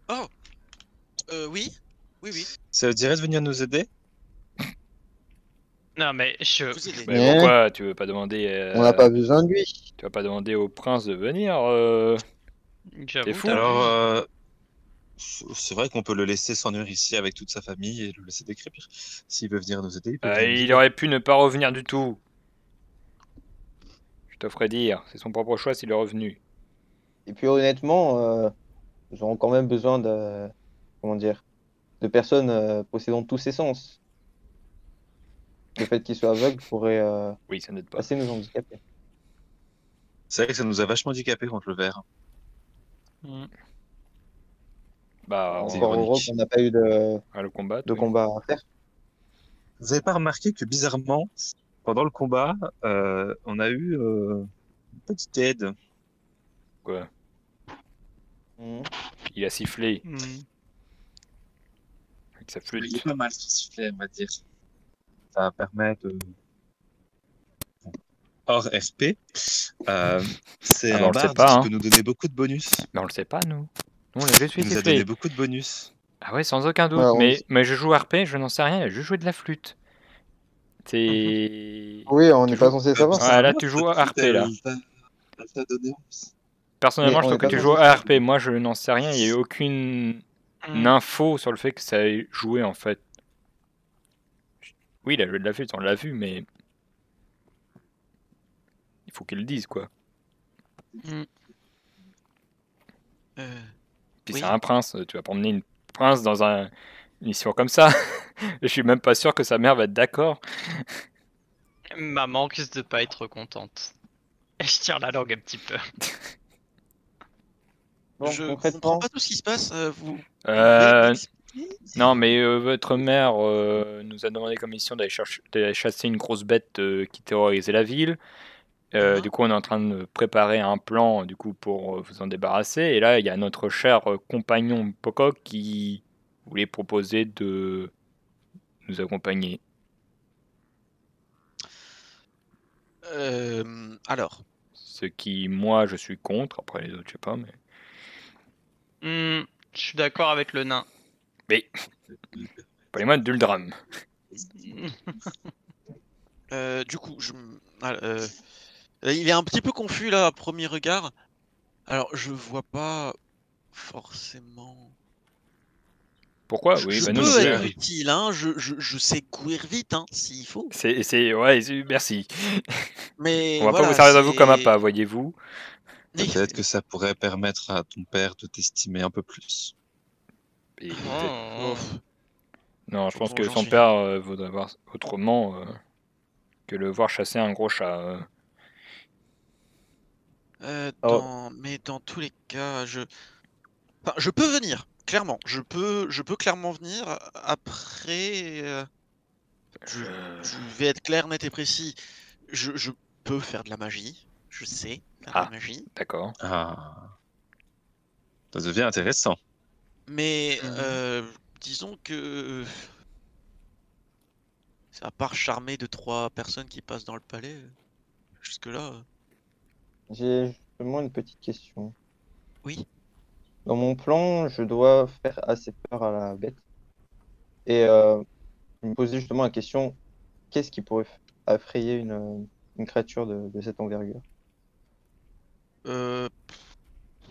Oh, oui, oui, oui. Ça vous dirait de venir nous aider? Non, mais Vous aidez. Mais pourquoi tu veux pas demander on n'a pas besoin de lui. tu vas pas demander au prince de venir T'es j'avoue, fou? t'as Alors, raison. c'est vrai qu'on peut le laisser s'ennuyer ici avec toute sa famille et le laisser décrépir. S'il veut venir nous aider, il peut venir nous Il aider. aurait pu ne pas revenir du tout. Je te ferai dire, c'est son propre choix s'il est revenu. Et puis honnêtement, nous aurons quand même besoin de, comment dire, de personnes possédant tous ses sens. Le fait qu'il soit aveugle pourrait Oui, ça n'aide pas. assez nous handicaper. C'est vrai que ça nous a vachement handicapés contre le verre. Bah, C'est Encore heureux ironique. qu'on n'a pas eu de, à le combattre. de Oui. combat à faire. Vous avez pas remarqué que bizarrement, pendant le combat, on a eu une petite aide. Quoi. Mhm. Il a sifflé Hmm. avec sa Il flûte. est pas mal ce sifflet, on va dire. Ça va permettre de... Hors RP, c'est Ah bah, un on le sait barde pas, qui hein. peut nous donner beaucoup de bonus. Mais on le sait pas, nous. Nous, on l'a juste fait Il nous a donné siffler. beaucoup de bonus. Ah ouais, sans aucun doute. Ouais, on- Mais je joue RP, je n'en sais rien, il a juste joué de la flûte. C'est... Oui, on Tu n'est pas joues... censé Pour savoir. ça, Ouais, là, moi, tu joues cette à flûte, RP, là. elle t'a donné. Personnellement, Mais je on trouve n'est que pas tu censé joues à savoir. RP. Moi, je n'en sais rien. Il n'y a eu aucune Hmm. info sur le fait que ça ait joué, en fait. Oui, il a joué de la flûte, on l'a vu, mais... Il faut qu'il le dise, quoi. Euh, Puis oui. c'est un prince, tu vas pas emmener une prince dans une mission comme ça. Je suis même pas sûr que sa mère va être d'accord. Maman risque de pas être contente. Je tire la langue un petit peu. Bon, Je comprends concrètement, pas tout ce qui se passe. Vous pouvez Euh, m'expliquer? non, mais votre mère nous a demandé comme mission d'aller chasser une grosse bête qui terrorisait la ville. Hein. Du coup, on est en train de préparer un plan du coup pour vous en débarrasser. Et là, il y a notre cher compagnon Pocock qui voulait proposer de nous accompagner. Alors, Ce qui, moi, je suis contre. Après, les autres, je sais pas, mais... Hmm, je suis d'accord avec le nain. Mais, parlez-moi d'Uldram. du coup, il est un petit peu confus là à premier regard. Alors, je vois pas forcément. Pourquoi? Je, Oui, je bah nous non peux plus. être utile, hein. Je sais courir vite, hein, s'il faut. Ouais, merci. Mais On va pas vous voilà, servir à vous comme c'est. appât, voyez-vous. Oui. Peut-être que ça pourrait permettre à ton père de t'estimer un peu plus. Et Oh. non, je pense Bon, que j'en son suis. père voudrait voir autrement que le voir chasser un gros chat. Mais dans tous les cas, enfin, je peux venir, clairement. Je peux clairement venir. Après, je vais être clair, net et précis. Je peux faire de la magie. Je sais faire de la Ah. magie. D'accord. Ah, ça devient intéressant. Mais Mhm. disons que, à part charmer 2-3 personnes qui passent dans le palais, jusque-là, j'ai justement une petite question. oui. Dans mon plan, je dois faire assez peur à la bête. Et je me posais justement la question, qu'est-ce qui pourrait effrayer une créature de cette envergure? Le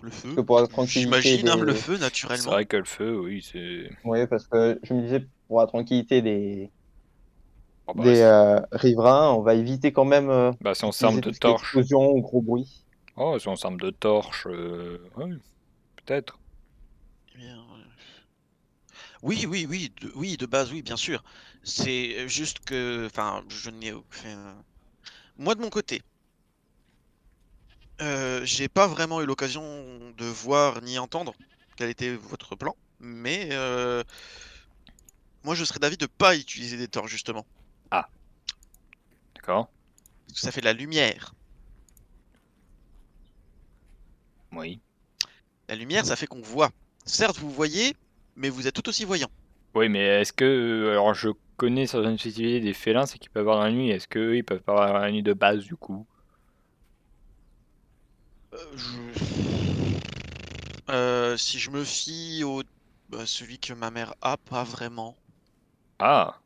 Parce feu, que pour la tranquillité j'imagine, hein, le des... feu, C'est naturellement. vrai que le feu, oui, c'est... Oui, parce que je me disais, pour la tranquillité Oh, des riverains, on va éviter quand même bah, si on s'arme d'utiliser de tout ce qui est torches. explosion ou gros bruit. Oh, si on s'arme de torches, oui, peut-être. Eh bien, oui, oui, oui, oui, de base, oui, bien sûr. C'est juste que, enfin, je n'ai aucun. Moi, de mon côté, j'ai pas vraiment eu l'occasion de voir ni entendre quel était votre plan, mais moi, je serais d'avis de pas utiliser des torches, justement. Ah. D'accord. Parce que ça fait de la lumière. Oui. La lumière, ça fait qu'on voit. Certes, vous voyez, mais vous êtes tout aussi voyant. Oui, mais est-ce que... alors, je connais certaines spécificités des félins, c'est qu'ils peuvent voir dans la nuit. Est-ce qu'eux, ils peuvent pas voir dans la nuit de base, du coup? si je me fie au celui que ma mère a, pas vraiment. Ah,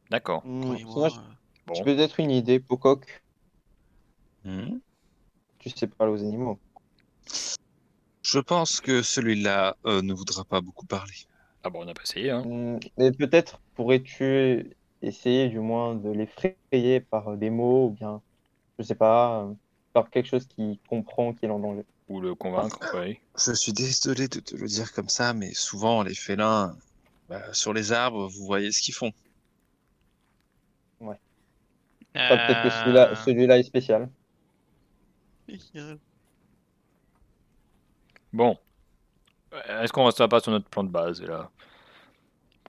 d'accord. Sinon, Croyez-moi. j'ai Bon. peut-être une idée, Pocock. Hmm. Tu sais parler aux animaux. Je pense que celui-là ne voudra pas beaucoup parler. Ah bon, on a pas essayé, hein. Mais peut-être pourrais-tu essayer du moins de l'effrayer par des mots ou bien, je sais pas, par quelque chose qui comprend qu'il est en danger. Ou le convaincre, oui. Je suis désolé de te le dire comme ça, mais souvent les félins, sur les arbres, vous voyez ce qu'ils font. Enfin, peut-être que Euh, celui-là est spécial. Bon. Est-ce qu'on restera pas sur notre plan de base, là?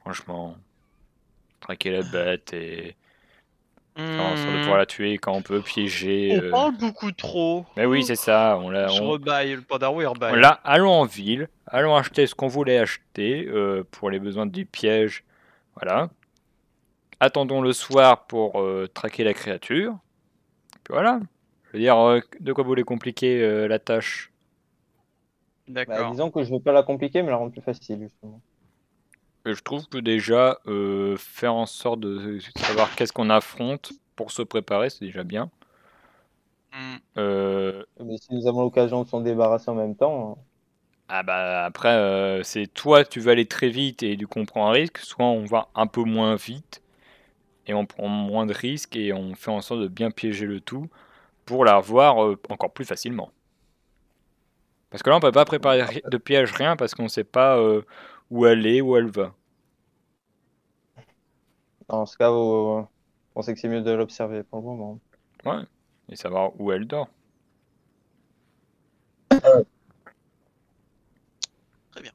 Franchement. Traquer la bête et faire en sorte de pouvoir hmm, la tuer quand on peut, piéger. On parle beaucoup trop. Mais oui, c'est ça. Je rebaille, le Pandaro il rebaille. Là, allons en ville, allons acheter ce qu'on voulait acheter pour les besoins du piège. Voilà. Attendons le soir pour traquer la créature. Puis voilà. Je veux dire, de quoi vous voulez compliquer la tâche? D'accord. Disons que je veux pas la compliquer, mais la rendre plus facile, justement. Je trouve que déjà, faire en sorte de savoir qu'est-ce qu'on affronte pour se préparer, c'est déjà bien. Hmm. Mais si nous avons l'occasion de s'en débarrasser en même temps, Ah bah après, c'est toi tu veux aller très vite et du coup on prend un risque, soit on va un peu moins vite et on prend moins de risques et on fait en sorte de bien piéger le tout pour la revoir encore plus facilement. Parce que là on peut pas préparer de piège rien parce qu'on sait pas où elle est, où elle va. dans ce cas, on sait que c'est mieux de l'observer pour le moment. Ouais. Et savoir où elle dort. Très bien.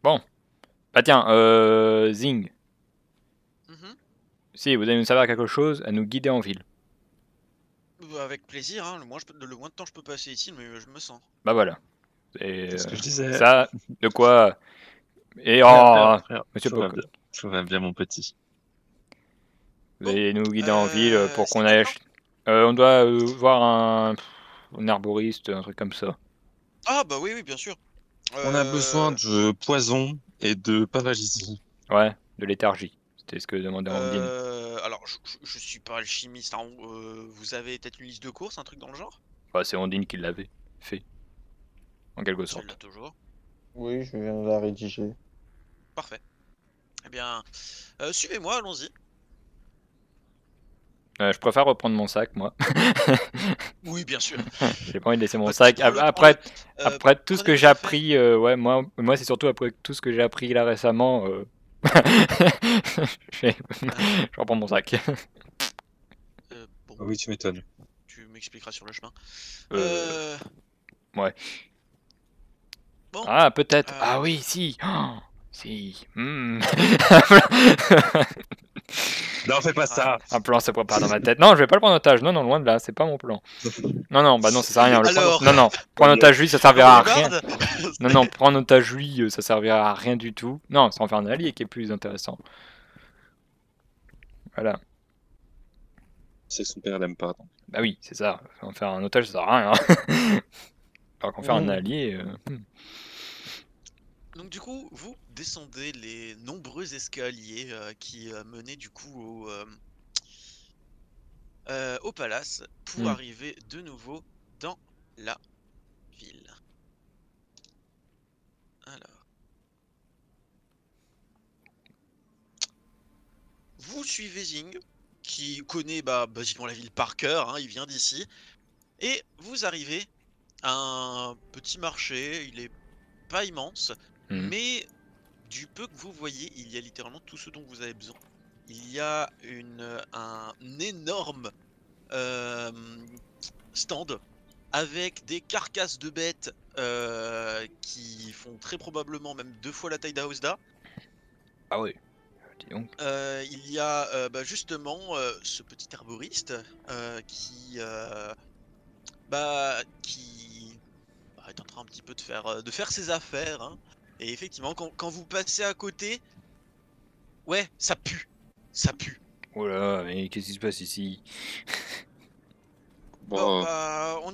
Bon. Bah tiens, Zing. Mhm. Si vous allez nous savoir quelque chose, à nous guider en ville. Avec plaisir, hein. Le moins de temps je peux passer ici, mais je me sens. Bah voilà. Et, C'est ce que je disais. ça, de quoi. Et Frère, Monsieur tout va Poco. bien. Tout va bien, mon petit. Vous allez nous guider en ville pour C'est qu'on quel aille plan acheter. On doit voir un arboriste, un truc comme ça. Ah bah oui, oui, bien sûr. On a besoin de poison et de paralysie. Ouais, de léthargie. C'était ce que demandait Andine. Alors, je suis pas alchimiste, hein. Vous avez peut-être une liste de courses, un truc dans le genre? Enfin, c'est Andine qui l'avait fait, en quelque Celle-là sorte. toujours. Oui, je viens de la rédiger. Parfait. Eh bien, suivez-moi, allons-y. Je préfère reprendre mon sac, moi. Oui, bien sûr. J'ai pas envie de laisser mon Bah, sac. prends-le, Après, prends-le. après tout ce Prenez que vos j'ai affaires. appris, ouais, moi c'est surtout après tout ce que j'ai appris là récemment. Je reprends mon sac. Bon, Oui, tu m'étonnes. tu m'expliqueras sur le chemin. Ouais. Bon. Ah, peut-être. Ah Euh, oui, si. Oh, si. Non, fais pas ça. Un plan se prépare dans ma tête. Non, je vais pas le prendre en otage. Non, non, loin de là. C'est pas mon plan. Non, non, bah non, ça sert à rien. Alors, Non, non. Prendre en otage lui, ça servira à rien. Barde. Non, non, prendre en otage lui, ça servira à rien du tout. Non, c'est en faire un allié qui est plus intéressant. Voilà. C'est que son père l'aime pas. Bah oui, c'est ça. En faire un otage, ça sert à rien. Alors qu'en faire un allié. Donc du coup, vous descendez les nombreux escaliers qui menaient du coup au palace pour arriver de nouveau dans la ville. Alors, vous suivez Zing, qui connaît basiquement la ville par cœur, hein, il vient d'ici, et vous arrivez à un petit marché, il est pas immense, mais du peu que vous voyez, il y a littéralement tout ce dont vous avez besoin. Il y a un énorme stand avec des carcasses de bêtes qui font très probablement même 2 fois la taille d'Aosda. Ah oui. Dis donc. Il y a justement ce petit herboriste qui est en train un petit peu de faire ses affaires, hein. Et effectivement, quand vous passez à côté, ouais, ça pue. Ça pue. Oh là, mais qu'est-ce qui se passe ici? Bon,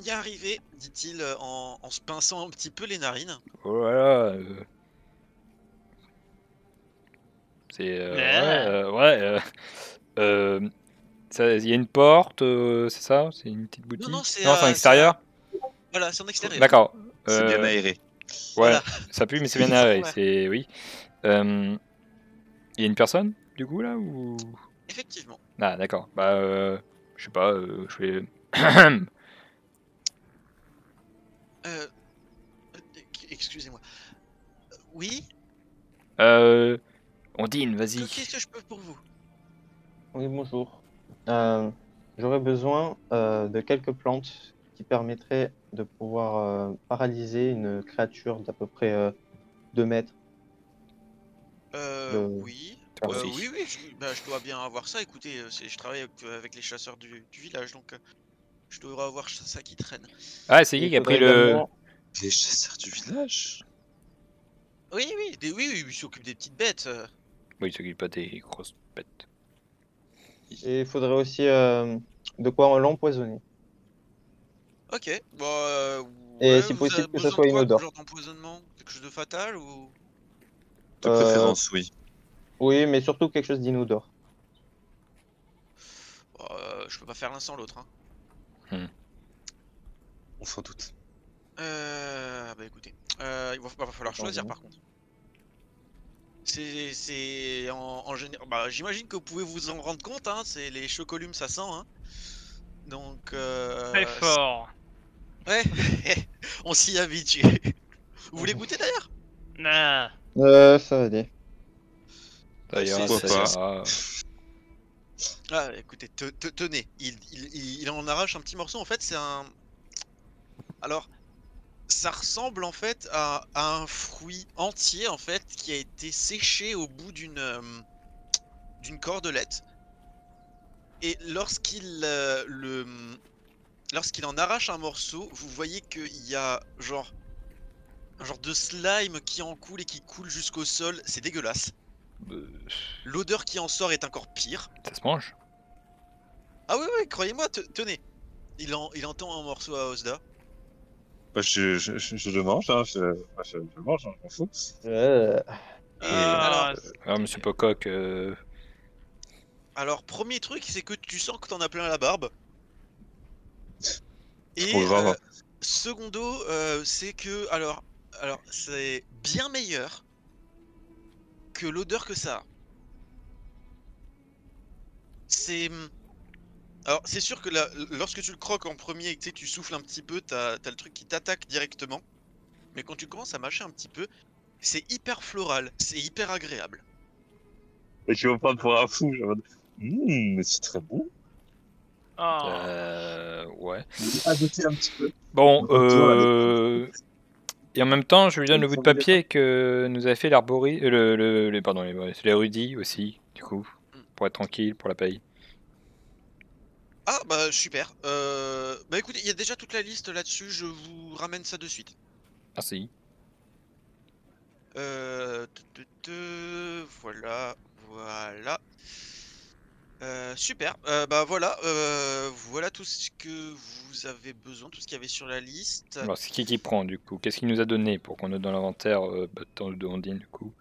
y est arrivé, dit-il en se pinçant un petit peu les narines. Oh là là. C'est. Il y a une porte, c'est ça? C'est une petite boutique? non, c'est Non, c'est en c'est extérieur? voilà, c'est en extérieur. D'accord. C'est bien aéré. Ouais, Voilà. ça pue, mais c'est bien aéré. Ouais. C'est. Oui. Il y a une personne, du coup, là? Ou... Effectivement. Ah, d'accord. Bah, je sais pas, je vais. Euh, excusez-moi. Oui, Ondine, vas-y. qu'est-ce que je peux pour vous? Oui, bonjour. J'aurais besoin de quelques plantes qui permettraient de pouvoir paralyser une créature d'à peu près 2 mètres. Oui. Merci. Oui, je dois bien avoir ça. Écoutez, je travaille avec les chasseurs du village, donc je dois avoir ça qui traîne. Ah, c'est Et qui a pris faudrait le. également- Les chasseurs du village. Oui, oui, il s'occupe des petites bêtes. Oui, il s'occupe pas des grosses bêtes. Et il faudrait aussi de quoi l'empoisonner. Ok. Bon, Et ouais, si vous possible avez que ce besoin soit de quoi comme inodore. genre d'empoisonnement? Quelque chose de fatal ou? De Euh, préférence, oui. Oui, mais surtout quelque chose d'inodore. Je peux pas faire l'un sans l'autre. Hein. On s'en doute. Bah écoutez, il va falloir choisir par contre. C'est en général. Bah, j'imagine que vous pouvez vous en rendre compte, hein, c'est les chocolumes, ça sent, hein. Donc, Très fort. ouais, on s'y habitue. Vous voulez goûter d'ailleurs? Ah. Ça va aller. Ça ira, c'est- ça c'est- ira. Ah, écoutez, tenez, il en arrache un petit morceau. En fait, c'est un. Alors, ça ressemble en fait à un fruit entier en fait qui a été séché au bout d'une cordelette. Et lorsqu'il en arrache un morceau, vous voyez qu'il y a genre un genre de slime qui en coule et qui coule jusqu'au sol. C'est dégueulasse. L'odeur qui en sort est encore pire. Ça se mange? Ah oui, croyez-moi, tenez. Il entend un morceau à Osda. Bah, je le mange, hein. Je le mange, hein, je m'en fous. Et Ah, Ah, monsieur Pocock, alors, premier truc, c'est que tu sens que t'en as plein la barbe. Et Trop grave. secondo, c'est que alors c'est bien meilleur que l'odeur que ça a. C'est alors c'est sûr que lorsque tu le croques en premier, tu sais, tu souffles un petit peu, t'as le truc qui t'attaque directement. Mais quand tu commences à mâcher un petit peu, c'est hyper floral, c'est hyper agréable. Et je vais me prendre pour un fou. Je vais me dire, mais c'est très bon. ouais. Ajouter un petit peu. Bon, Donc, et en même temps, je lui donne le bout de papier que nous avait fait l'arbori, pardon, l'érudit aussi, du coup, pour être tranquille pour la paye. Ah bah super. Bah écoutez, il y a déjà toute la liste là-dessus, je vous ramène ça de suite. Merci. Voilà. Super. Bah voilà. Voilà tout ce que vous avez besoin, tout ce qu'il y avait sur la liste. Alors, c'est qui prend, du coup? Qu'est-ce qu'il nous a donné pour qu'on note dans l'inventaire de Ondine, du coup?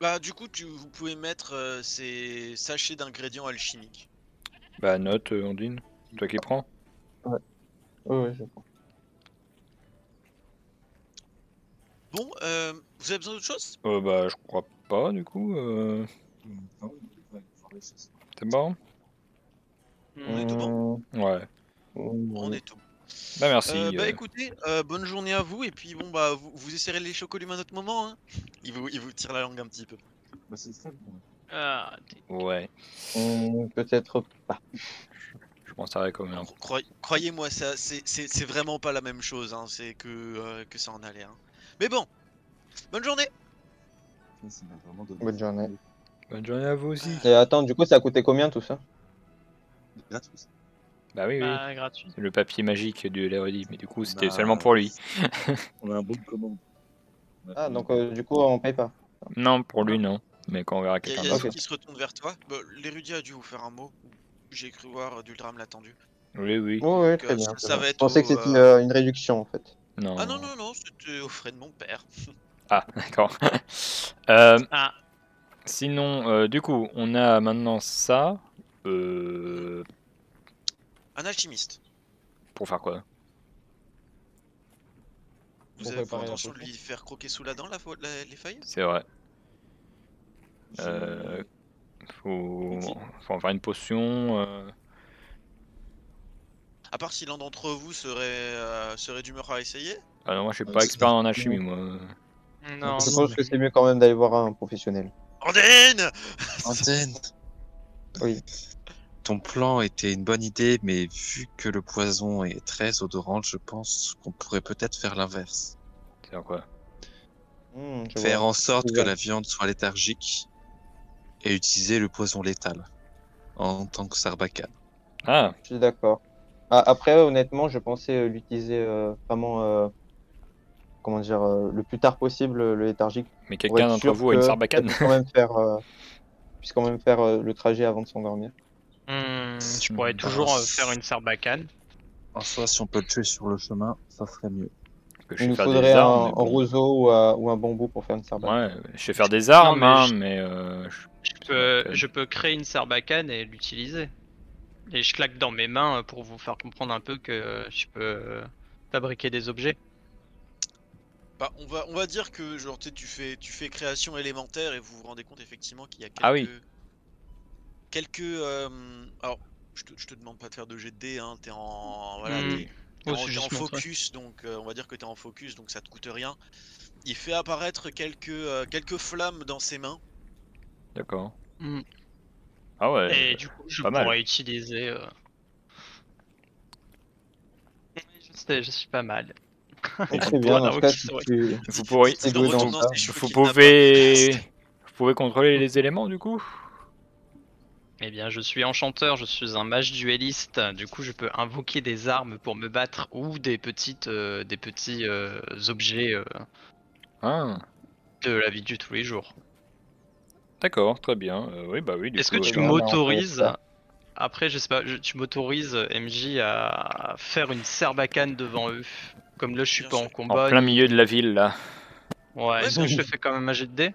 Bah du coup, vous pouvez mettre ces sachets d'ingrédients alchimiques. Bah, note, Ondine. Toi qui prends? Oui, je prends. Bon, vous avez besoin d'autre chose? Bah, je crois pas, du coup. C'est bon? On est tout bon? Ouais. On est tout bon. Bah, merci. Bah écoutez, bonne journée à vous et puis bon bah vous essayerez les chocolumes à un autre moment, hein. Il vous tire la langue un petit peu. Bah, c'est ça. Ah, Ouais. Peut-être pas. Je m'en serais quand même. Croyez-moi, ça c'est vraiment pas la même chose, hein. C'est que ça en a l'air. Hein. Mais bon, bonne journée. Bonne journée. Bonne journée à vous aussi. Et attends, du coup, ça a coûté combien tout ça? Bah oui, oui. bah, gratuit. C'est le papier magique de l'érudit, mais du coup, c'était Bah, seulement pour lui. On a un bon de commande. Ah, donc du coup, on paye pas. Non, pour lui, non. Mais quand on verra Il quelqu'un y a d'autre. qui se retourne vers toi. Bah, l'érudit a dû vous faire un mot. J'ai cru voir Duldram l'attendu. Oui, oui. Oui, Donc, très bien. ça très va bien. Je être pensais que au, c'était une réduction en fait. Non. Ah non, non, non, c'était aux frais de mon père. Ah, d'accord. Euh, Ah, sinon, du coup, on a maintenant ça. Euh, Un alchimiste. pour faire quoi? Vous Pour avez pour préparer la intention de potion. lui faire croquer sous la dent les feuilles? C'est vrai. Faut... Ok. faut en faire une potion. À part si l'un d'entre vous serait d'humeur à essayer. Ah non, moi je suis Ah, pas c'est expert en bon. alchimie, moi. non, Je non. pense que c'est mieux quand même d'aller voir un professionnel. Andine. Antenne, Oui. ton plan était une bonne idée, mais vu que le poison est très odorant, je pense qu'on pourrait peut-être faire l'inverse. C'est quoi? Je Faire vois. en sorte que Déjà. la viande soit léthargique et utiliser le poison létal en tant que sarbacane. Ah, Je suis d'accord. Ah, après, honnêtement, je pensais l'utiliser vraiment, comment dire, le plus tard possible, le léthargique, mais pour quelqu'un être d'entre sûr vous a une qu'elle sarbacane? puisse quand même faire le trajet avant de s'endormir. Je pourrais toujours faire une sarbacane. En soi, si on peut le tuer sur le chemin, ça serait mieux. Que je Il sais nous faire faudrait des armes, mais un bon. roseau ou un bambou pour faire une sarbacane. Ouais, je sais faire des armes, mais hein, je- mais Je peux créer une sarbacane et l'utiliser. Et je claque dans mes mains pour vous faire comprendre un peu que je peux fabriquer des objets. Bah, on va dire que genre tu fais création élémentaire et vous vous rendez compte effectivement qu'il y a Ah oui. alors je te demande pas de faire de jet de dés, hein, t'es en voilà, Oh, c'est t'es en juste montrer. focus, donc on va dire que t'es en focus, donc ça te coûte rien. Il fait apparaître quelques flammes dans ses mains. D'accord. Mm. Ah ouais, Et du coup, je pas mal. pourrais utiliser. Je sais, je suis pas mal. Et Très bien, dans Voilà, ce ok, cas, si c'est vrai. tu Vous pourriez, es doué dans ça. vous pouvez contrôler les éléments du coup? Eh bien, je suis enchanteur, je suis un mage dueliste. Du coup, je peux invoquer des armes pour me battre ou des petits objets Ah, de la vie de tous les jours. d'accord, très bien. Oui, bah oui, du Est-ce que coup. tu Très bien, bah, on peut m'autorises, faire. après, je sais pas, tu m'autorises, MJ, à faire une sarbacane devant eux? Comme là, je suis Bien pas en sûr. En combat plein milieu ni. de la ville là. Ouais, Ouais, est-ce bien que je te sûr. fais quand même un jet de dés?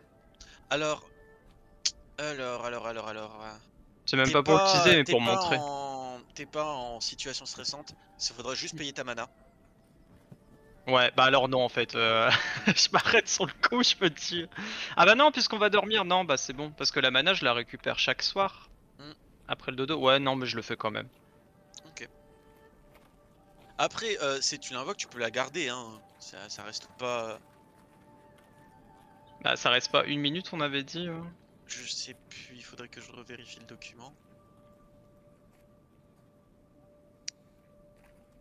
Alors, C'est même pas pour l'utiliser, mais pour montrer. t'es pas en situation stressante. Il faudrait juste payer ta mana. Ouais, bah alors non, en fait. Je m'arrête sur le coup, je me dis. Ah bah non, puisqu'on va dormir, non, bah c'est bon. Parce que la mana, je la récupère chaque soir. Hmm. Après le dodo. Ouais, non, mais je le fais quand même. Ok. Après, si tu l'invoques, tu peux la garder, hein. Ça reste pas. Bah ça reste pas une minute, on avait dit. Je sais plus, il faudrait que je revérifie le document.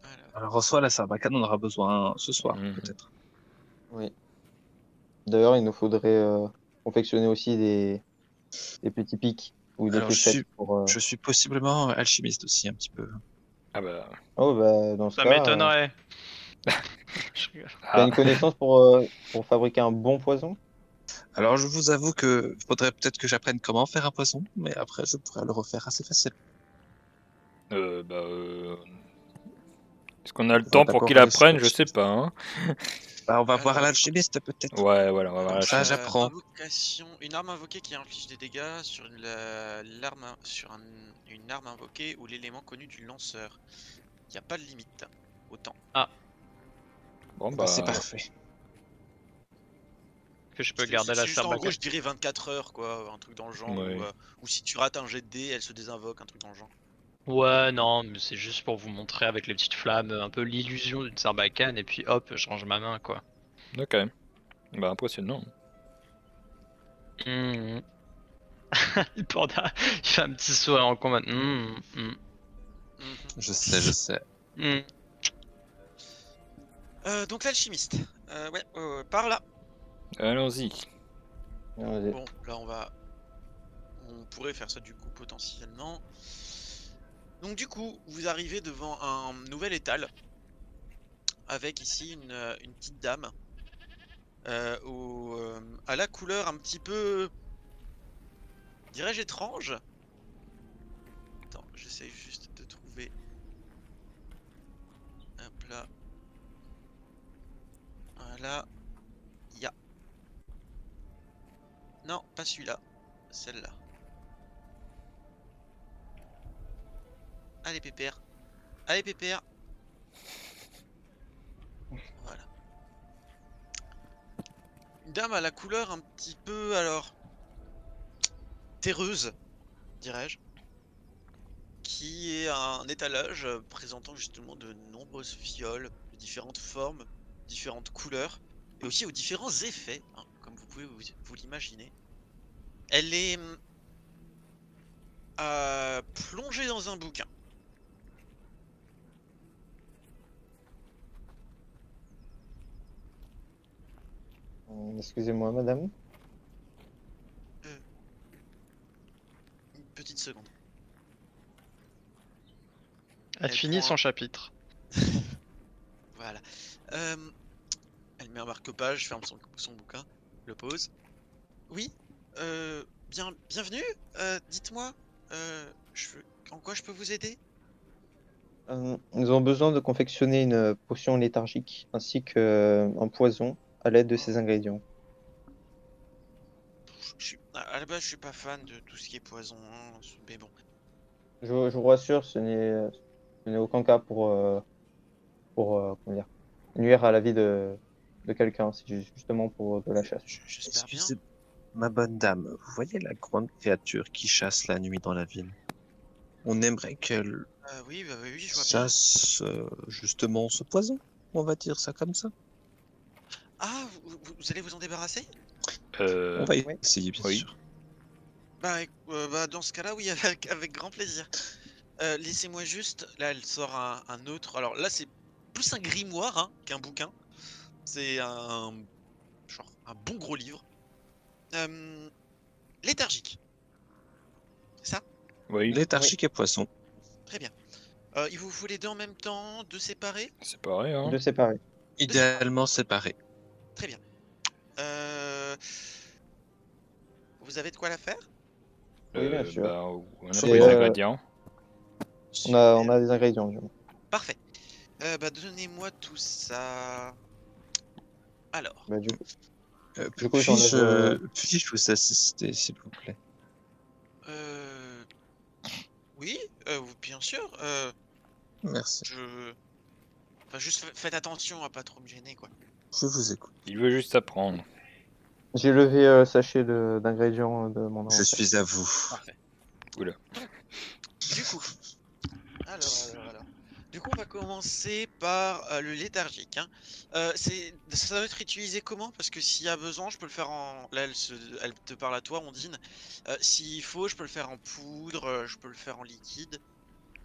Alors, Alors, en soi, la sarbacane, on aura besoin ce soir, Mhm. peut-être. Oui. D'ailleurs, il nous faudrait confectionner aussi des petits pics ou des Alors, fléchettes pour. je suis possiblement alchimiste aussi, un petit peu. Ah bah. Oh, bah, dans ce Ça cas, m'étonnerait. Je rigole. t'as Ah, une connaissance pour fabriquer un bon poison? Alors, je vous avoue que faudrait peut-être que j'apprenne comment faire un poison, mais après, je pourrais le refaire assez facilement. bah. Est-ce qu'on a le Vous temps êtes pour d'accord qu'il avec ce apprenne? que Je je sais dis? pas, hein. Bah, on va voir Alors, l'alchimiste, peut-être. Ouais, voilà, on va voir Comme la ça, chimie. j'apprends. Invocation, une arme invoquée qui inflige des dégâts sur une arme invoquée ou l'élément connu du lanceur. Il n'y a pas de limite au temps. Bon Bah, c'est bah. parfait. Que je peux garder C'est la juste en gros, sarbacane. je dirais 24 heures, quoi, un truc dans le genre. Ouais. Ou si tu rates un jet de dés, elle se désinvoque, un truc dans le genre. Ouais, non, mais c'est juste pour vous montrer avec les petites flammes un peu l'illusion d'une sarbacane et puis hop, je range ma main quoi. Ok. Bah impressionnant. Mhm. Panda, il fait un petit sourire en combat. Mhm. Je sais. Mhm. Donc l'alchimiste. Par là. Allons-y. Vas-y. Bon, là on pourrait faire ça du coup potentiellement. Donc du coup, vous arrivez devant un nouvel étal avec ici une petite dame à la couleur un petit peu, dirais-je, étrange. Attends, j'essaie juste de trouver là. Voilà. Ya. Non, pas celui-là. Celle-là. Allez, pépère. Allez, pépère. Voilà. Une dame à la couleur un petit peu, alors, terreuse, dirais-je, qui est un étalage présentant justement de nombreuses fioles de différentes formes, différentes couleurs, et aussi aux différents effets, hein, comme vous pouvez vous l'imaginer. Elle est plongée dans un bouquin. Excusez-moi, madame. Une petite seconde. Elle Elle finit prend son un- chapitre. Voilà. Elle met un marque-page, ferme son bouquin, le pose. Oui, bienvenue. Dites-moi, en quoi je peux vous aider? Nous avons besoin de confectionner une potion léthargique ainsi qu'un poison à l'aide de ces ingrédients. À la base, je suis pas fan de tout ce qui est poison, hein, mais bon. Je vous rassure, ce n'est aucun cas pour comment dire, nuire à la vie de quelqu'un. C'est justement pour de la chasse. J'espère bien. Excusez, ma bonne dame, vous voyez la grande créature qui chasse la nuit dans la ville? On aimerait qu'elle Oui, oui, je vois bien. chasse justement ce poison, on va dire ça comme ça. Ah, vous allez vous en débarrasser? On va oui. essayer, bien Oui. sûr. Bah, dans ce cas-là, oui, avec grand plaisir. Laissez-moi juste. Là, elle sort un autre. Alors là, c'est plus un grimoire hein, qu'un bouquin. C'est un bon gros livre. Léthargique. C'est ça? Oui, Léthargique et poisson. Très bien. Il vous faut les deux en même temps, deux séparés? c'est pareil. Hein. De séparer. Idéalement séparés. Très bien. Vous avez de quoi la faire? Oui, bien sûr. Bah, on a Et, pas les ingrédients. On a des ingrédients. Parfait. Bah, donnez-moi tout ça. Alors. Bah, du coup, puis-je vous assister, s'il vous plaît? Oui, bien sûr. Merci. Enfin, juste faites attention à pas trop me gêner, quoi. Je vous écoute. Il veut juste apprendre. j'ai levé sachet d'ingrédients de mon Je inventaire. suis à vous. Parfait. Oula. Du coup. Alors. Du coup, on va commencer par le léthargique. Hein. Ça doit être utilisé comment? Parce que s'il y a besoin, je peux le faire en. Là, elle te parle à toi, Ondine. S'il faut, je peux le faire en poudre, je peux le faire en liquide.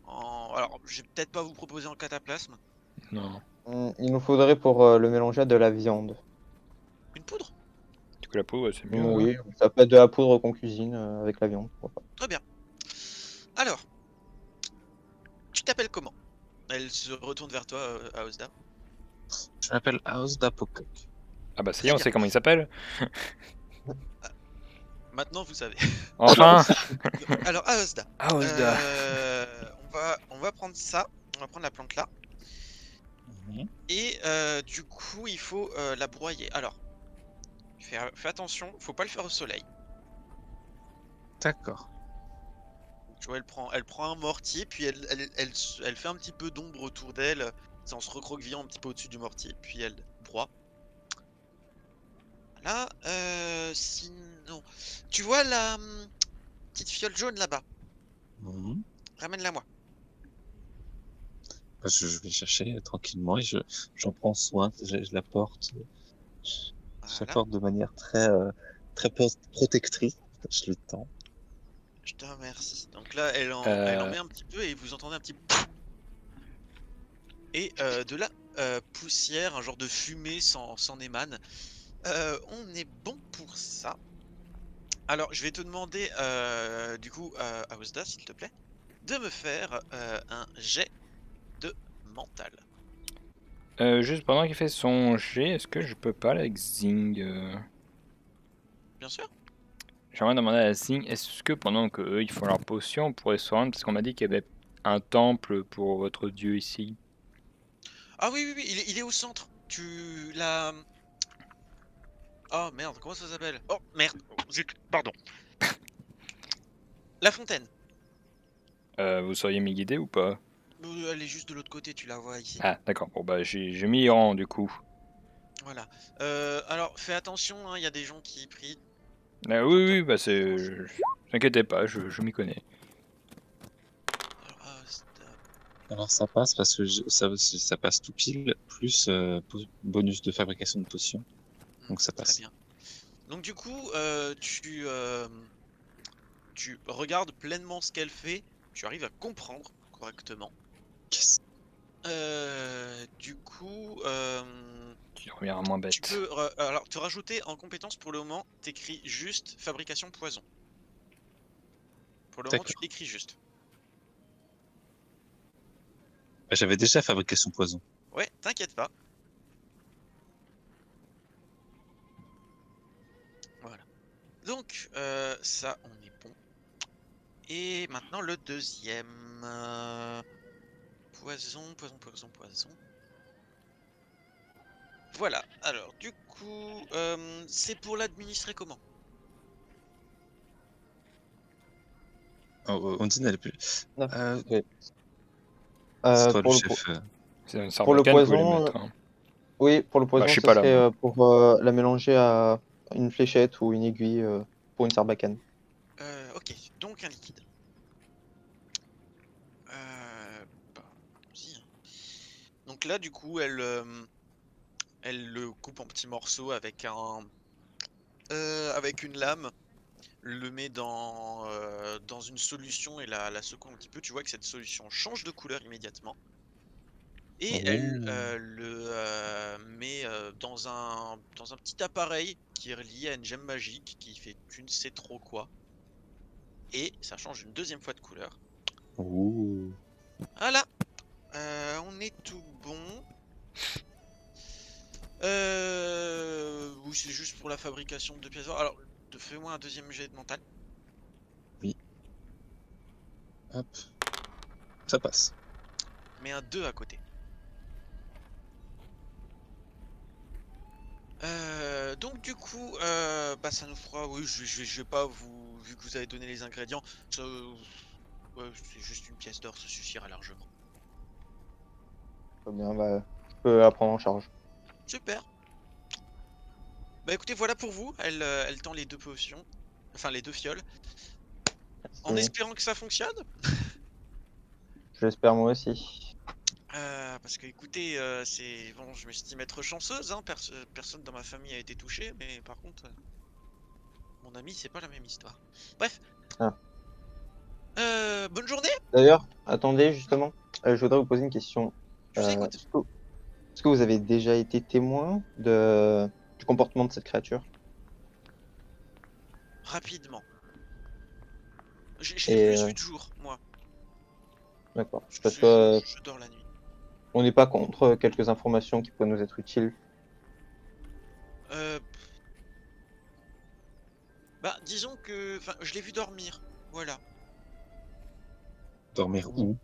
Alors, je vais peut-être pas vous proposer en cataplasme. Non. Il nous faudrait pour le mélanger à de la viande. Une poudre? Du coup, la peau, c'est mieux. Hein. Oui, ça peut être de la poudre qu'on cuisine avec la viande. Pourquoi pas. Très bien. Alors, tu t'appelles comment? Elle se retourne vers toi, Aosda. Je m'appelle House d'Apococ. Ah bah, ça y est, on sait comment il s'appelle. Maintenant, vous savez. Enfin. Alors, Aosda. Aosda. On va prendre ça. On va prendre la plante là. Et du coup, il faut la broyer. Alors, fais attention, faut pas le faire au soleil. D'accord. Tu vois, elle prend un mortier, puis elle fait un petit peu d'ombre autour d'elle, en se recroquevillant un petit peu au-dessus du mortier, puis elle broie. Voilà. Sinon, tu vois la petite fiole jaune là-bas? Ramène-la moi. Je vais chercher tranquillement et j'en prends soin. Je la porte. Je la Voilà. porte de manière très protectrice. Je le tends. Je te remercie. Donc là, elle en met un petit peu et vous entendez un petit et de la poussière, un genre de fumée s'en émane. On est bon pour ça. Alors, je vais te demander du coup à Osda, s'il te plaît, de me faire un jet de mental. Juste pendant qu'il fait son jet, est-ce que je peux parler avec Zing Bien sûr. J'aimerais demander à Zing, est-ce que pendant que eux ils font leur potion, on pourrait se rendre, parce qu'on m'a dit qu'il y avait un temple pour votre dieu ici. Ah oui, oui, oui, il est au centre. Tu la. Oh merde, comment ça s'appelle? Oh merde, oh, zut, pardon. La fontaine. Vous sauriez m'y guider ou pas? Elle est juste de l'autre côté, tu la vois ici. Ah, d'accord. Bon, bah, j'ai mis en du coup. Voilà. Alors, fais attention, hein, il y a des gens qui prient. Ah, oui, oui, bah, c'est. T'inquiétez pas, je m'y connais. Alors, stop. Alors ça passe parce que ça passe tout pile, plus bonus de fabrication de potions. Donc ça Très passe. bien. Donc du coup, tu regardes pleinement ce qu'elle fait, tu arrives à comprendre correctement. Yes. Du coup, Tu reviens moins tu bête. peux alors te rajouter en compétence pour le moment, t'écris juste fabrication poison. Pour le moment, tu D'accord. l'écris juste. Bah, j'avais déjà fabrication poison. Ouais, t'inquiète pas. Voilà. Donc, ça, on est bon. Et maintenant, le deuxième. Poison, poison, poison, poison. Voilà. Alors, du coup, c'est pour l'administrer comment? Oh, Ondine, elle est plus. Non. Euh, Oui. c'est toi le Pour le, chef. C'est un pour le sarbacane, vous pouvez les poison, mettre. Hein. oui, pour le Bah, je poison, suis ça pas là, serait moi. pour la mélanger à une fléchette ou une aiguille pour une sarbacane. Ok, donc un liquide. Bah, allons-y, hein. Donc là, du coup, elle le coupe en petits morceaux avec une lame, le met dans une solution et la secoue un petit peu. Tu vois que cette solution change de couleur immédiatement. Et elle Oh. le met dans un petit appareil qui est relié à une gemme magique qui fait tu ne sais trop quoi. Et ça change une deuxième fois de couleur. Oh. Voilà, on est tout bon. Oui, c'est juste pour la fabrication de pièces. Alors, fais-moi un deuxième jet de mental. Hop. Ça passe. Mets un 2 à côté. Donc du coup, bah ça nous fera. Oui, je vais pas vous, vu que vous avez donné les ingrédients, ça, ouais, c'est juste une pièce d'or, ça suffira largement. Très bien, bah, je peux la prendre en charge. Super. Bah écoutez, voilà pour vous. Elle tend les deux potions, enfin les deux fioles, en Merci. espérant que ça fonctionne. Je l'espère moi aussi. Parce que écoutez, c'est bon, je m'estime être chanceuse, hein, personne dans ma famille a été touché, mais par contre, mon ami, c'est pas la même histoire. Bref. Ah. Bonne journée. D'ailleurs, attendez justement, je voudrais vous poser une question. Je vous écoute. Est-ce que vous avez déjà été témoin du comportement de cette créature? Rapidement. Je l'ai Et plus vu de jour, moi. d'accord. Je, Parce je- que je dors la nuit. on n'est pas contre quelques informations qui pourraient nous être utiles. Euh, Bah, disons que, enfin, je l'ai vu dormir. Voilà. Dormir où?